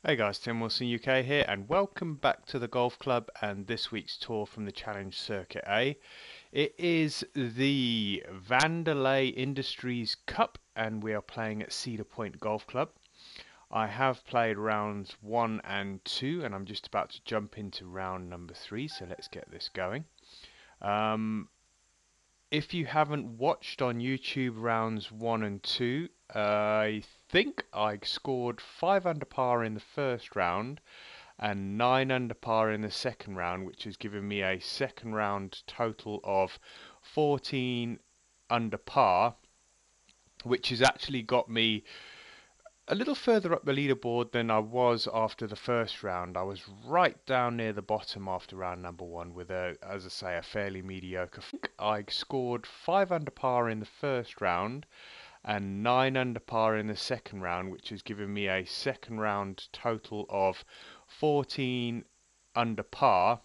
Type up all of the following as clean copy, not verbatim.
Hey guys, Tim Wilson UK here, and welcome back to the Golf Club and this week's tour from the Challenge Circuit A. It is the Vandalay Industries Cup, and we are playing at Cedar Pointe Golf Club. I have played rounds 1 and 2, and I'm just about to jump into round number 3, so let's get this going. If you haven't watched on YouTube rounds 1 and 2, I think I scored 5 under par in the first round and 9 under par in the second round, which has given me a second round total of 14 under par, which has actually got me a little further up the leaderboard than I was after the first round. I was right down near the bottom after round number 1 with as I say, a fairly mediocre. I scored 5 under par in the first round and 9 under par in the second round, which has given me a second round total of 14 under par,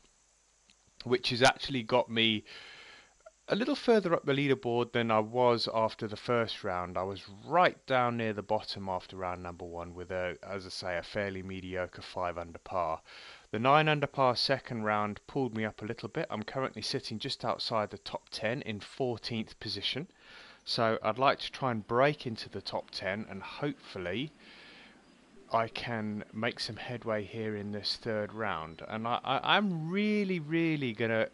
which has actually got me a little further up the leaderboard than I was after the first round. I was right down near the bottom after round number 1 with as I say, a fairly mediocre 5 under par. The 9 under par second round pulled me up a little bit. I'm currently sitting just outside the top 10 in 14th position. So I'd like to try and break into the top 10, and hopefully I can make some headway here in this third round. And I'm really going to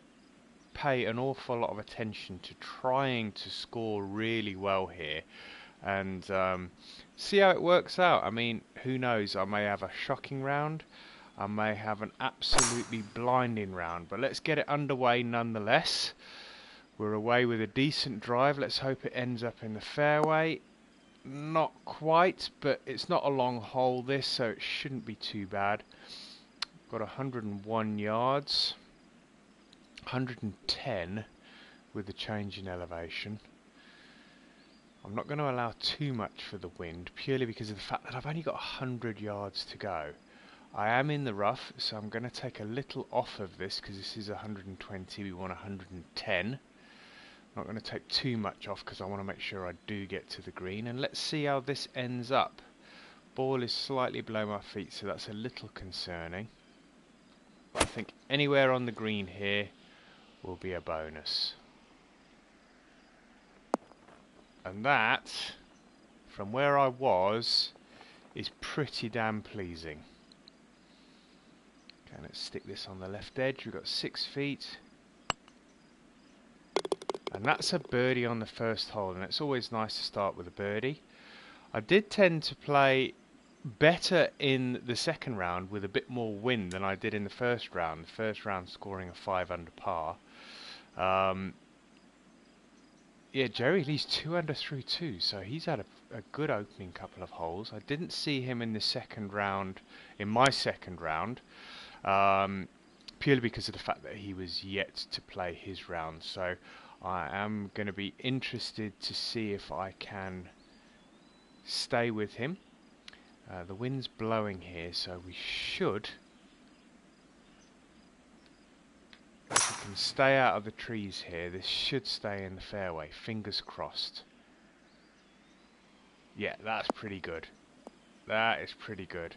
pay an awful lot of attention to trying to score really well here and see how it works out. I mean, who knows? I may have a shocking round. I may have an absolutely blinding round. But let's get it underway nonetheless. We're away with a decent drive. Let's hope it ends up in the fairway. Not quite, but it's not a long hole this, so it shouldn't be too bad. Got 101 yards. 110 with the change in elevation. I'm not going to allow too much for the wind, purely because of the fact that I've only got 100 yards to go. I am in the rough, so I'm going to take a little off of this because this is 120, we want 110. Not going to take too much off because I want to make sure I do get to the green, and let's see how this ends up. Ball is slightly below my feet, so that's a little concerning. But I think anywhere on the green here will be a bonus. And that, from where I was, is pretty damn pleasing. Okay, let's stick this on the left edge. We've got 6 feet. And that's a birdie on the first hole, and it's always nice to start with a birdie. I did tend to play better in the second round with a bit more wind than I did in the first round. The first round scoring a 5 under par. Yeah, Jerry Lee's 2 under through 2, so he's had a good opening couple of holes. I didn't see him in the second round, in my second round, purely because of the fact that he was yet to play his round. So I am going to be interested to see if I can stay with him. The wind's blowing here, so we should. If we can stay out of the trees here, this should stay in the fairway. Fingers crossed. Yeah, that's pretty good. That is pretty good.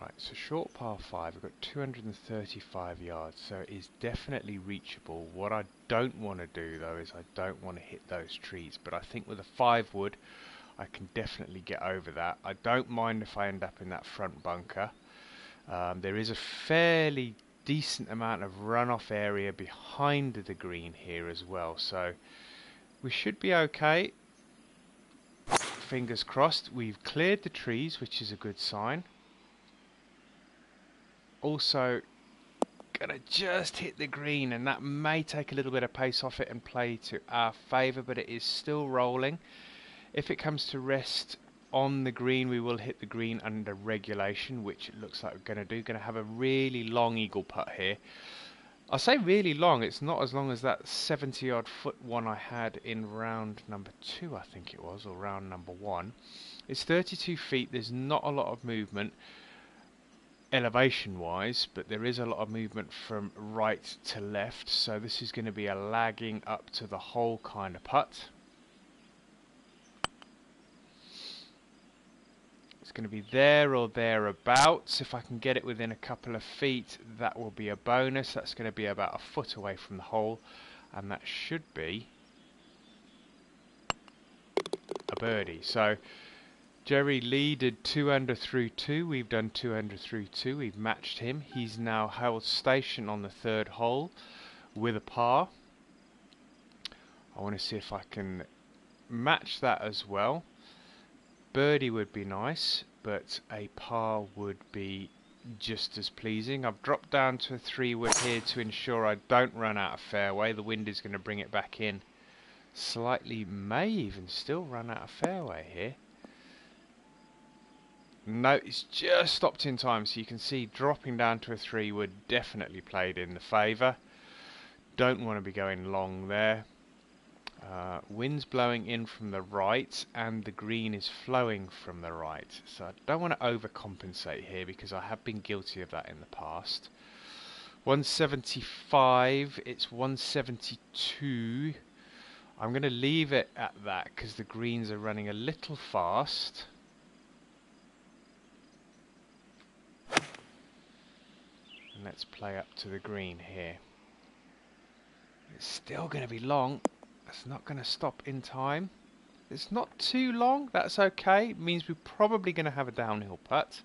Right, so short par 5, we've got 235 yards, so it is definitely reachable. What I don't want to do though is I don't want to hit those trees, but I think with a 5 wood I can definitely get over that. I don't mind if I end up in that front bunker. There is a fairly decent amount of runoff area behind the green here as well, so we should be okay. Fingers crossed. We've cleared the trees, which is a good sign. Also gonna just hit the green, and that may take a little bit of pace off it and play to our favour, but it is still rolling. If it comes to rest on the green, we will hit the green under regulation, which it looks like we're going to do. Going to have a really long eagle putt here. I say really long, it's not as long as that 70 odd foot one I had in round number 2, I think it was, or round number 1. It's 32 feet, there's not a lot of movement elevation wise, but there is a lot of movement from right to left, so this is going to be a lagging up to the hole kind of putt. It's going to be there or thereabouts. If I can get it within a couple of feet, that will be a bonus. That's going to be about a foot away from the hole, and that should be a birdie. So Jerry Lee did 2 under through 2. We've done 2 under through 2. We've matched him. He's now held station on the third hole with a par. I want to see if I can match that as well. Birdie would be nice, but a par would be just as pleasing. I've dropped down to a 3-wood here to ensure I don't run out of fairway. The wind is going to bring it back in slightly, may even still run out of fairway here. No, it's just stopped in time, so you can see dropping down to a 3-wood definitely played in the favour. Don't want to be going long there. Wind's blowing in from the right and the green is flowing from the right, so I don't want to overcompensate here because I have been guilty of that in the past. 175, it's 172. I'm going to leave it at that because the greens are running a little fast. And let's play up to the green here. It's still going to be long. It's not going to stop in time. It's not too long. That's okay. It means we're probably going to have a downhill putt.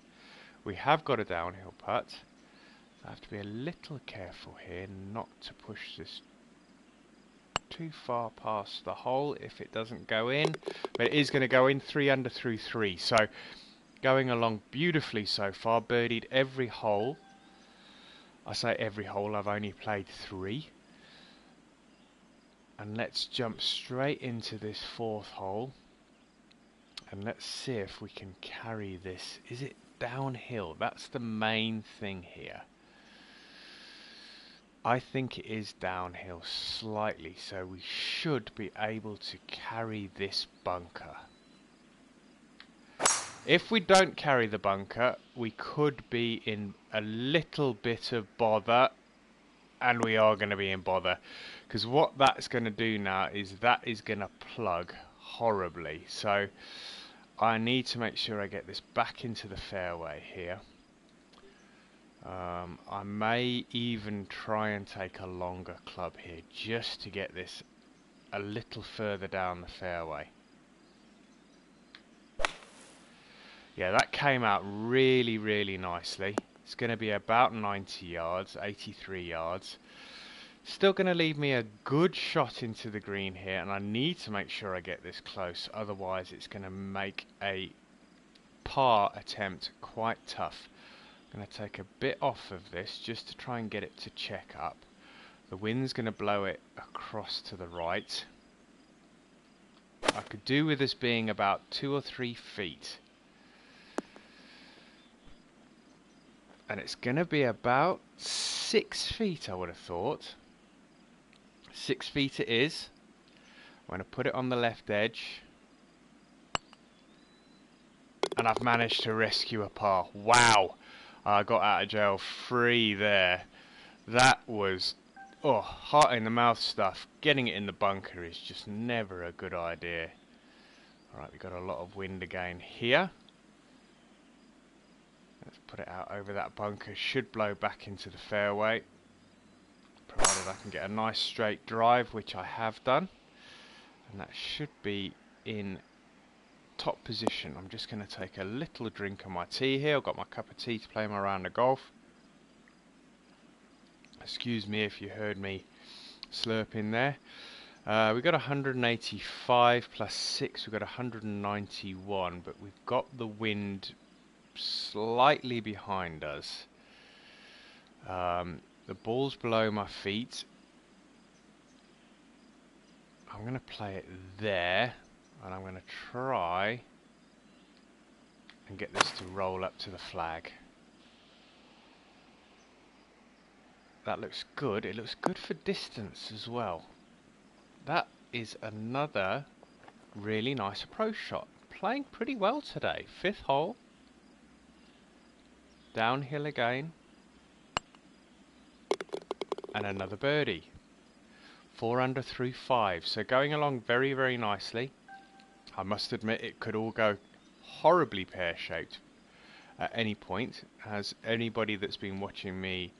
We have got a downhill putt. I have to be a little careful here not to push this too far past the hole if it doesn't go in. But it is going to go in 3 under through 3. So going along beautifully so far. Birdied every hole. I say every hole. I've only played 3. And let's jump straight into this 4th hole. And let's see if we can carry this. Is it downhill? That's the main thing here. I think it is downhill slightly, so we should be able to carry this bunker. If we don't carry the bunker, we could be in a little bit of bother. And we are going to be in bother. Because what that's going to do now is that is going to plug horribly. So I need to make sure I get this back into the fairway here. I may even try and take a longer club here just to get this a little further down the fairway. Yeah, that came out really, really nicely. It's going to be about 90 yards, 83 yards. Still going to leave me a good shot into the green here, and I need to make sure I get this close, otherwise it's going to make a par attempt quite tough. I'm going to take a bit off of this just to try and get it to check up. The wind's going to blow it across to the right. I could do with this being about 2 or 3 feet. And it's going to be about 6 feet, I would have thought. 6 feet it is. I'm going to put it on the left edge. And I've managed to rescue a par. Wow! I got out of jail free there. That was, oh, heart in the mouth stuff. Getting it in the bunker is just never a good idea. Alright, we've got a lot of wind again here. Let's put it out over that bunker. Should blow back into the fairway, provided I can get a nice straight drive, which I have done. And that should be in top position. I'm just going to take a little drink of my tea here. I've got my cup of tea to play my round of golf. Excuse me if you heard me slurping there. We've got 185 plus 6. We've got 191, but we've got the wind slightly behind us. The ball's below my feet. I'm going to play it there, and I'm going to try and get this to roll up to the flag. That looks good. It looks good for distance as well. That is another really nice approach shot. Playing pretty well today. 5th hole. Downhill again. And another birdie. 4 under through 5. So going along very, very nicely. I must admit it could all go horribly pear-shaped at any point, as anybody that's been watching me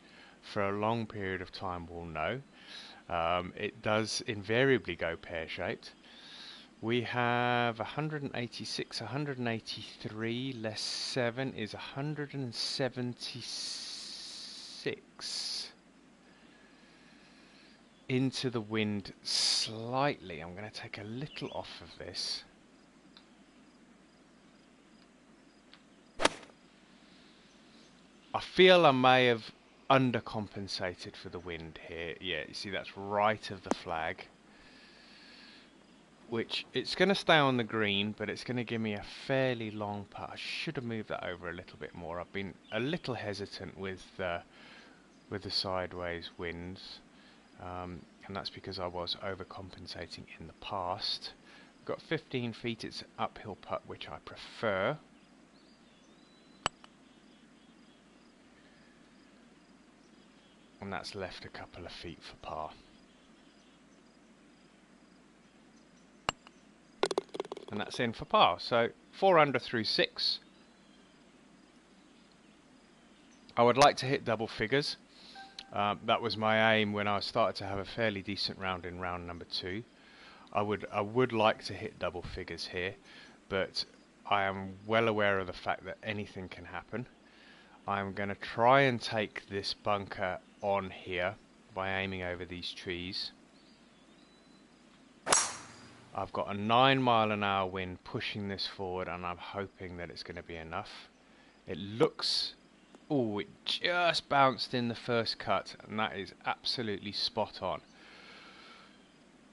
for a long period of time will know. It does invariably go pear-shaped. We have 186, 183, less 7 is 176. Into the wind slightly. I'm going to take a little off of this. I feel I may have undercompensated for the wind here. Yeah, you see that's right of the flag. Which, it's going to stay on the green, but it's going to give me a fairly long putt. I should have moved that over a little bit more. I've been a little hesitant with the sideways winds. And that's because I was overcompensating in the past. We've got 15 feet, it's an uphill putt, which I prefer. And that's left a couple of feet for par. And that's in for par. So 4 under through 6. I would like to hit double figures. That was my aim when I started to have a fairly decent round in round number 2. I would like to hit double figures here, but I am well aware of the fact that anything can happen. I'm going to try and take this bunker on here by aiming over these trees. I've got a 9-mile-an-hour wind pushing this forward, and I'm hoping that it's going to be enough. It looks... Oh, it just bounced in the first cut, and that is absolutely spot on.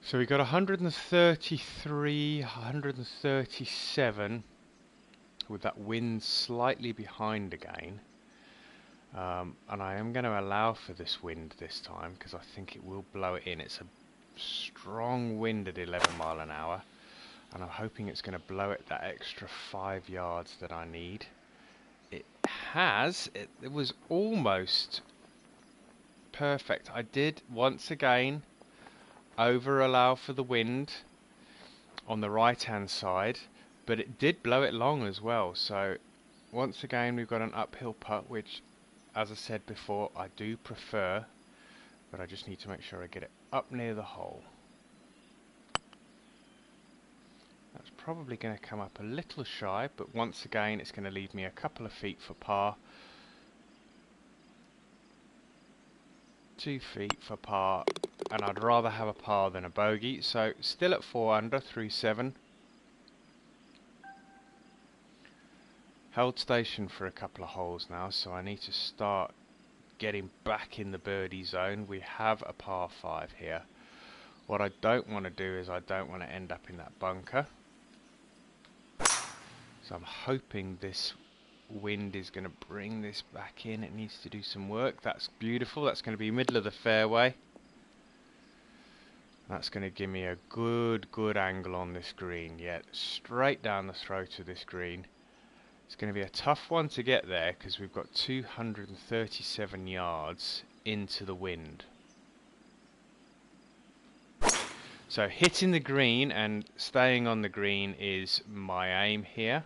So we got 133, 137, with that wind slightly behind again. And I am going to allow for this wind this time, because I think it will blow it in. It's a strong wind at 11 mile an hour, and I'm hoping it's going to blow it that extra 5 yards that I need. It has. It was almost perfect. I did once again over allow for the wind on the right hand side, but it did blow it long as well. So once again we've got an uphill putt, which, as I said before, I do prefer, but I just need to make sure I get it up near the hole. That's probably going to come up a little shy, but once again it's going to leave me a couple of feet for par. 2 feet for par, and I'd rather have a par than a bogey, so still at 4 under through 7. Held station for a couple of holes now, so I need to start getting back in the birdie zone. We have a par 5 here. What I don't want to do is I don't want to end up in that bunker. So I'm hoping this wind is going to bring this back in. It needs to do some work. That's beautiful. That's going to be middle of the fairway. That's going to give me a good angle on this green. Yeah, straight down the throat of this green. It's going to be a tough one to get there because we've got 237 yards into the wind. So hitting the green and staying on the green is my aim here.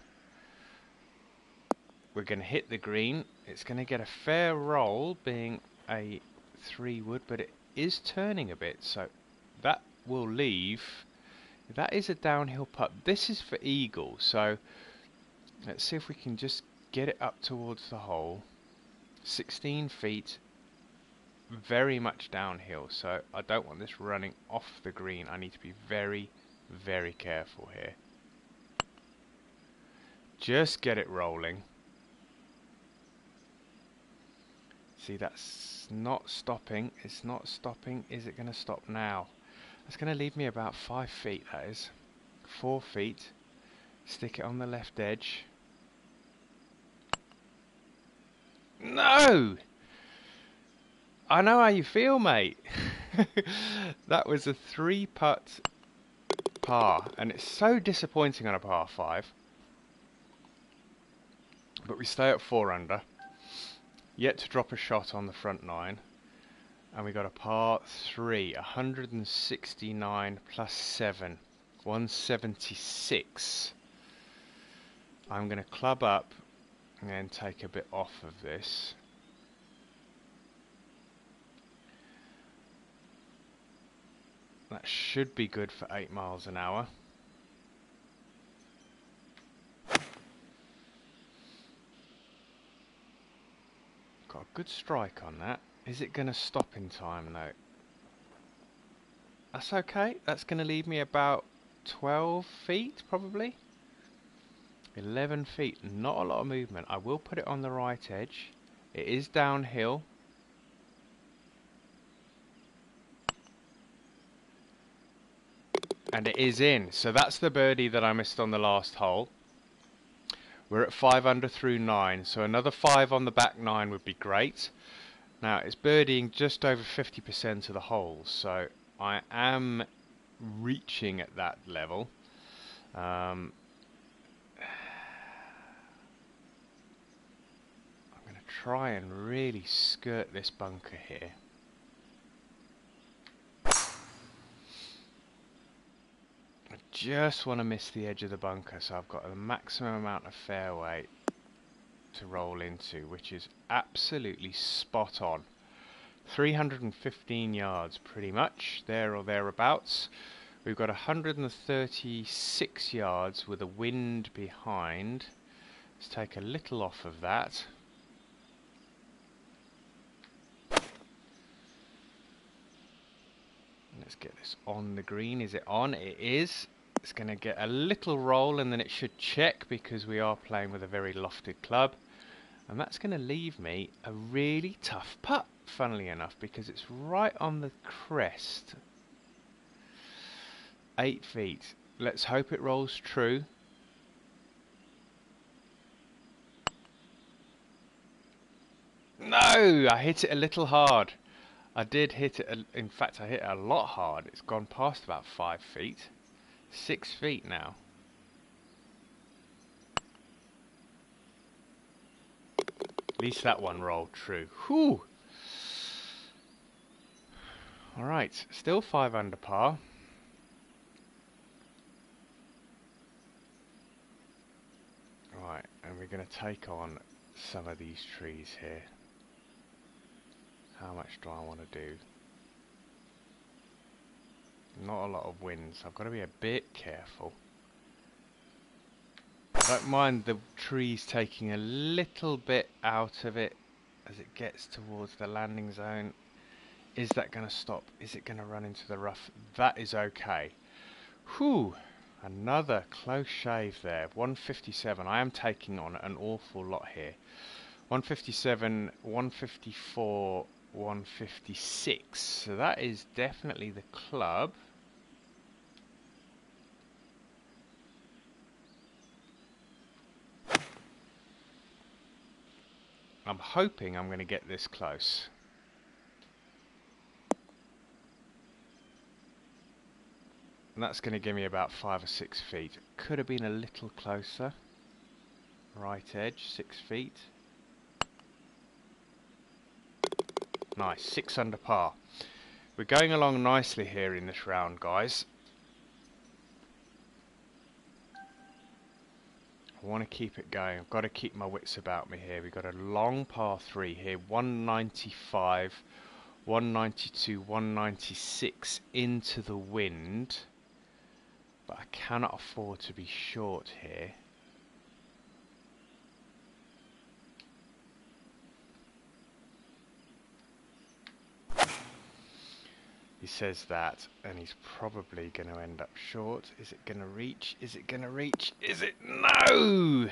We're going to hit the green. It's going to get a fair roll, being a 3-wood, but it is turning a bit, so that will leave. That is a downhill putt. This is for eagle, so let's see if we can just get it up towards the hole. 16 feet, very much downhill, so I don't want this running off the green. I need to be very careful here. Just get it rolling. See, that's not stopping. It's not stopping. Is it going to stop now? That's going to leave me about 5 feet, that is. 4 feet. Stick it on the left edge. No! I know how you feel, mate. That was a 3-putt par, and it's so disappointing on a par 5. But we stay at 4 under. Yet to drop a shot on the front 9. And we got a par 3, 169 plus 7, 176. I'm going to club up and then take a bit off of this. That should be good for 8 miles an hour. Got a good strike on that. Is it going to stop in time though? That's okay. That's going to leave me about 12 feet probably. 11 feet. Not a lot of movement. I will put it on the right edge. It is downhill. And it is in. So that's the birdie that I missed on the last hole. We're at 5 under through 9. So another 5 on the back 9 would be great. Now it's birdieing just over 50% of the holes. So I am reaching at that level. I'm going to try and really skirt this bunker here. I just want to miss the edge of the bunker, so I've got the maximum amount of fairway to roll into, which is absolutely spot on. 315 yards pretty much, there or thereabouts. We've got 136 yards with a wind behind. Let's take a little off of that. Let's get this on the green. Is it on? It is. It's going to get a little roll and then it should check because we are playing with a very lofted club. And that's going to leave me a really tough putt, funnily enough, because it's right on the crest. 8 feet. Let's hope it rolls true. No! I hit it a little hard. I did hit it, in fact I hit it a lot hard. It's gone past about 5 feet. 6 feet now. At least that one rolled true. Whew! Alright, still 5 under par. Right, and we're going to take on some of these trees here. How much do I want to do? Not a lot of wind, so I've got to be a bit careful. I don't mind the trees taking a little bit out of it as it gets towards the landing zone. Is that going to stop? Is it going to run into the rough? That is okay. Whew! Another close shave there. 157. I am taking on an awful lot here. 157, 154, 156. So that is definitely the club. I'm hoping I'm going to get this close. And that's going to give me about 5 or 6 feet. Could have been a little closer. Right edge, 6 feet. Nice, 6 under par. We're going along nicely here in this round, guys. I want to keep it going. I've got to keep my wits about me here. We've got a long par 3 here. 195, 192, 196 into the wind. But I cannot afford to be short here. He says that, and he's probably going to end up short. Is it going to reach? Is it going to reach? Is it? No!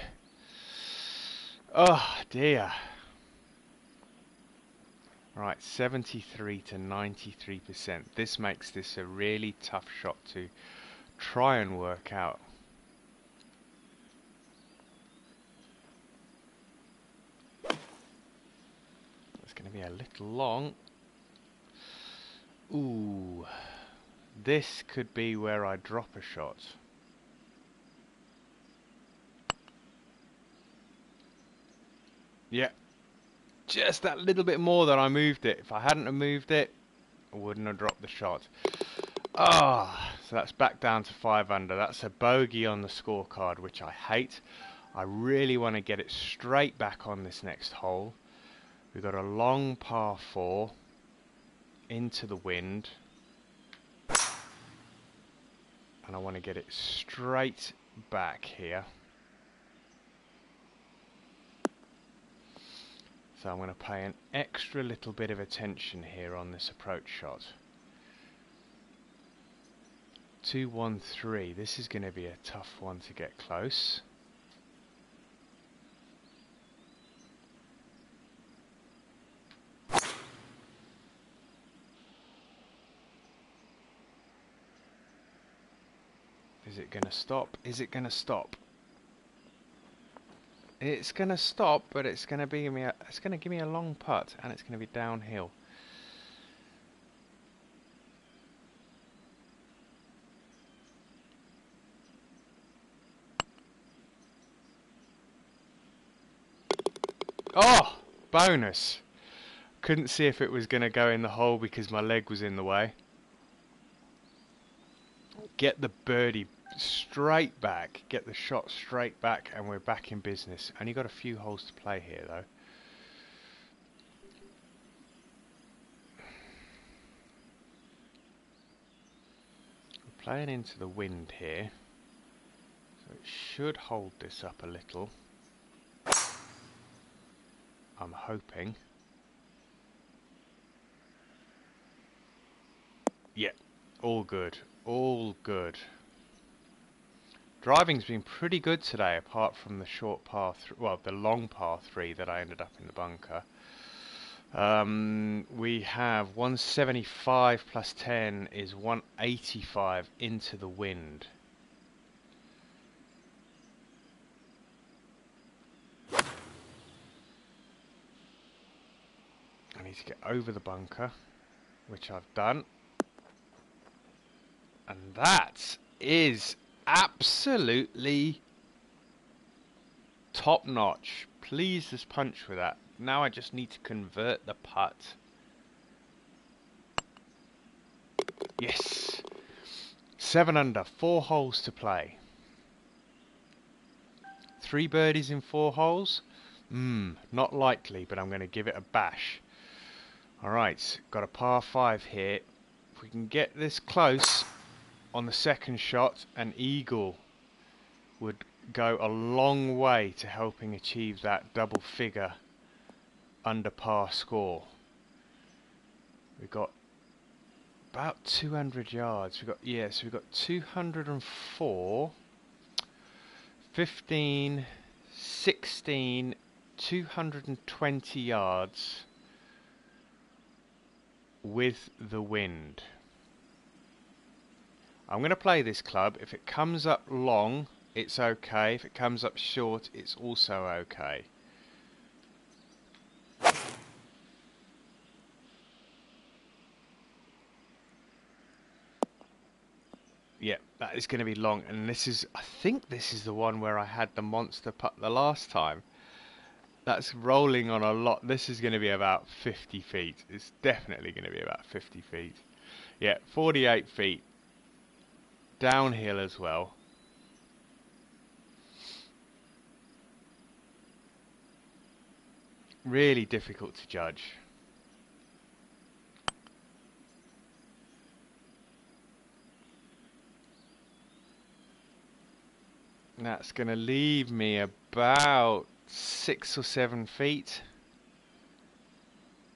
Oh, dear. Right, 73 to 93%. This makes this a really tough shot to try and work out. It's going to be a little long. Ooh, this could be where I drop a shot. Yeah, just that little bit more than I moved it. If I hadn't have moved it, I wouldn't have dropped the shot. Ah, so that's back down to 5 under. That's a bogey on the scorecard, which I hate. I really want to get it straight back on this next hole. We've got a long par 4 into the wind. And I want to get it straight back here. So I'm going to pay an extra little bit of attention here on this approach shot. 2-1-3. This is going to be a tough one to get close. Is it going to stop? Is it going to stop? It's going to stop, but it's going to give me a long putt, and it's going to be downhill. Oh, bonus. Couldn't see if it was going to go in the hole because my leg was in the way. Get the birdie straight back, get the shot straight back, and we're back in business. Only got a few holes to play here though. We're playing into the wind here, so it should hold this up a little. I'm hoping. Yeah, all good, all good. Driving's been pretty good today, apart from the short par, well, the long par 3 that I ended up in the bunker. We have 175 plus 10 is 185 into the wind. I need to get over the bunker, which I've done. And that is absolutely top notch. Pleased as punch with that. Now I just need to convert the putt. Yes. 7 under, 4 holes to play. 3 birdies in 4 holes? Not likely, but I'm going to give it a bash. Alright, got a par 5 here. If we can get this close on the second shot, an eagle would go a long way to helping achieve that double figure under par score. We've got about 200 yards. We've got 204, 15, 16, 220 yards with the wind. I'm going to play this club. If it comes up long, it's okay. If it comes up short, it's also okay. Yeah, that is going to be long. And this is, I think this is the one where I had the monster putt the last time. That's rolling on a lot. This is going to be about 50 feet. It's definitely going to be about 50 feet. Yeah, 48 feet. Downhill as well. Really difficult to judge. That's going to leave me about 6 or 7 feet.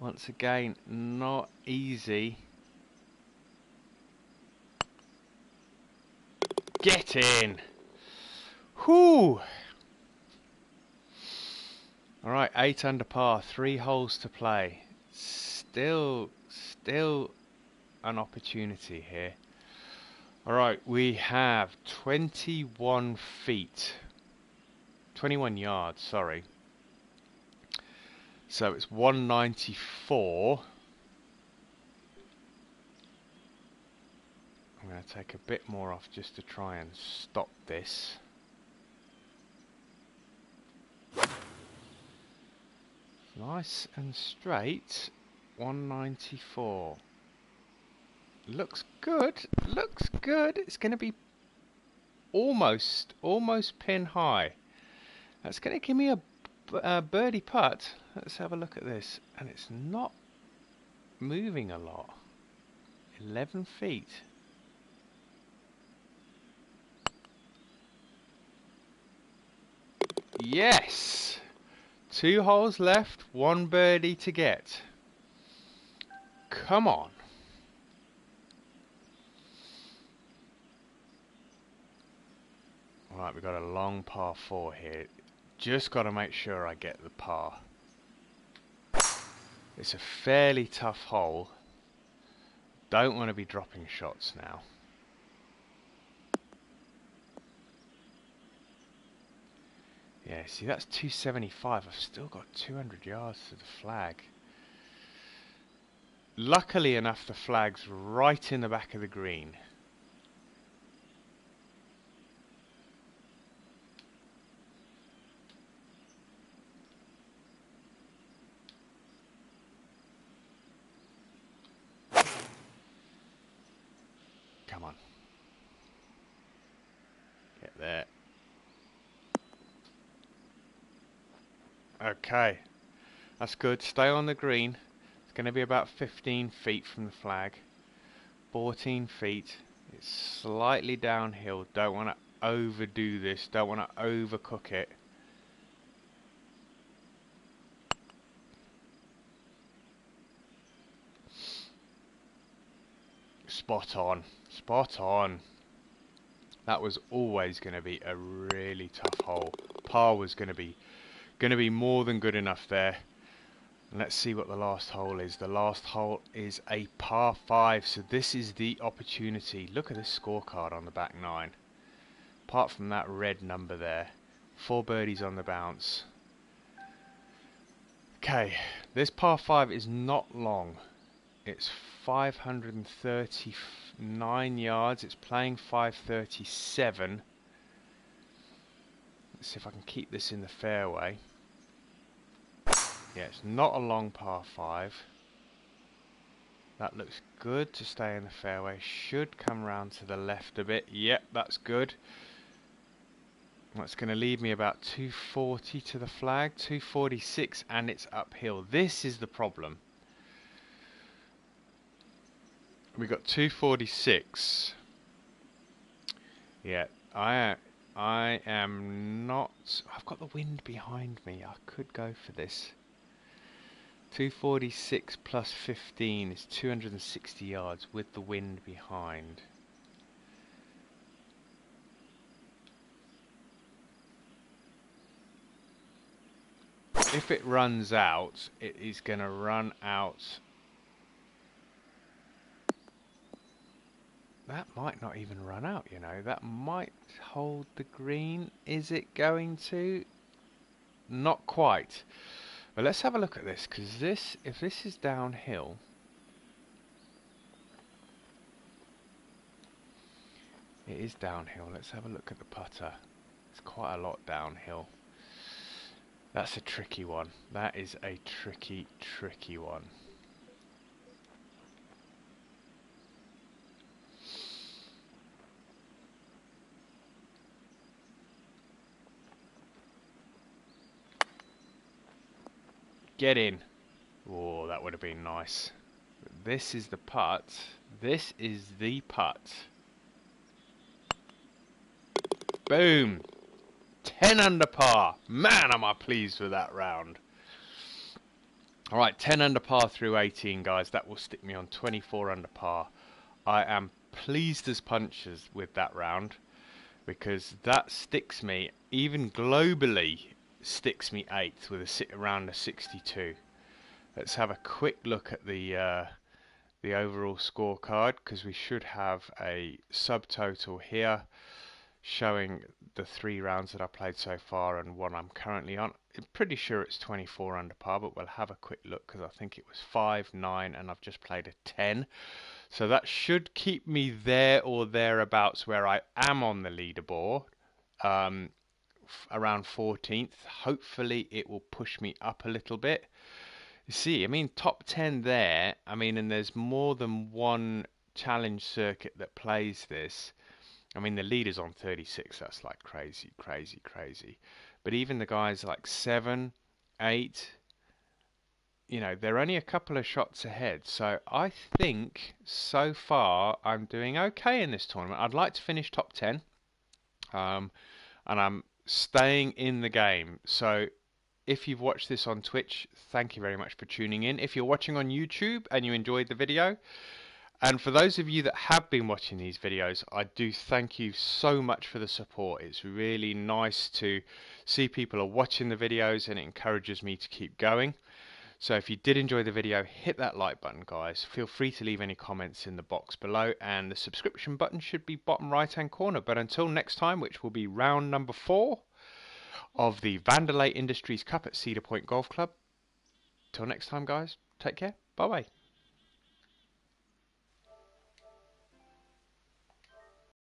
Once again, not easy. Get in! Whoo! Alright, 8 under par, 3 holes to play. Still an opportunity here. Alright, we have 21 feet. 21 yards, sorry. So it's 194. I'm going to take a bit more off just to try and stop this. Nice and straight. 194. Looks good. Looks good. It's going to be almost pin high. That's going to give me a birdie putt. Let's have a look at this. And it's not moving a lot. 11 feet. Yes! 2 holes left, 1 birdie to get. Come on. Right, we've got a long par 4 here. Just got to make sure I get the par. It's a fairly tough hole. Don't want to be dropping shots now. Yeah, see, that's 275. I've still got 200 yards to the flag. Luckily enough, the flag's right in the back of the green. Come on. Get there. Okay. That's good. Stay on the green. It's going to be about 15 feet from the flag. 14 feet. It's slightly downhill. Don't want to overdo this. Don't want to overcook it. Spot on. Spot on. That was always going to be a really tough hole. Par was going to be more than good enough there. And let's see what the last hole is. The last hole is a par 5, so this is the opportunity. Look at this scorecard on the back 9. Apart from that red number there, 4 birdies on the bounce. Okay, this par 5 is not long. It's 539 yards. It's playing 537. Let's see if I can keep this in the fairway. Yeah, it's not a long par 5. That looks good to stay in the fairway. Should come round to the left a bit. Yep, that's good. That's going to leave me about 240 to the flag. 246, and it's uphill. This is the problem. We got 246. Yeah, I am not... I've got the wind behind me. I could go for this. 246 plus 15 is 260 yards with the wind behind. If it runs out, it is going to run out. That might not even run out, you know. That might hold the green. Is it going to? Not quite. But let's have a look at this, because this, if this is downhill, it is downhill. Let's have a look at the putter. It's quite a lot downhill. That's a tricky one. That is a tricky, tricky one. Get in. Oh, that would have been nice. This is the putt. This is the putt. Boom. 10 under par. Man, am I pleased with that round. Alright, 10 under par through 18, guys. That will stick me on 24 under par. I am pleased as punches with that round, because that sticks me, even globally, sticks me 8th with around a 62. Let's have a quick look at the overall scorecard, because we should have a subtotal here showing the 3 rounds that I played so far and one I'm currently on. I'm pretty sure it's 24 under par, but we'll have a quick look, because I think it was 5, 9, and I've just played a 10. So that should keep me there or thereabouts where I am on the leaderboard, around 14th. Hopefully it will push me up a little bit. You see, I mean, top 10 there. I mean, and there's more than one challenge circuit that plays this. I mean, the leader's on 36. That's like crazy, crazy, crazy. But even the guys like 7, 8, they're only a couple of shots ahead. So I think so far I'm doing okay in this tournament. I'd like to finish top 10, um, and I'm staying in the game. So if you've watched this on Twitch, thank you very much for tuning in. If you're watching on YouTube and you enjoyed the video, and for those of you that have been watching these videos, I do thank you so much for the support. It's really nice to see people are watching the videos, and it encourages me to keep going. So if you did enjoy the video, hit that like button, guys. Feel free to leave any comments in the box below, and the subscription button should be bottom right hand corner. But until next time, which will be round number 4 of the Vandalay Industries Cup at Cedar Point Golf Club. Till next time, guys, take care. Bye bye.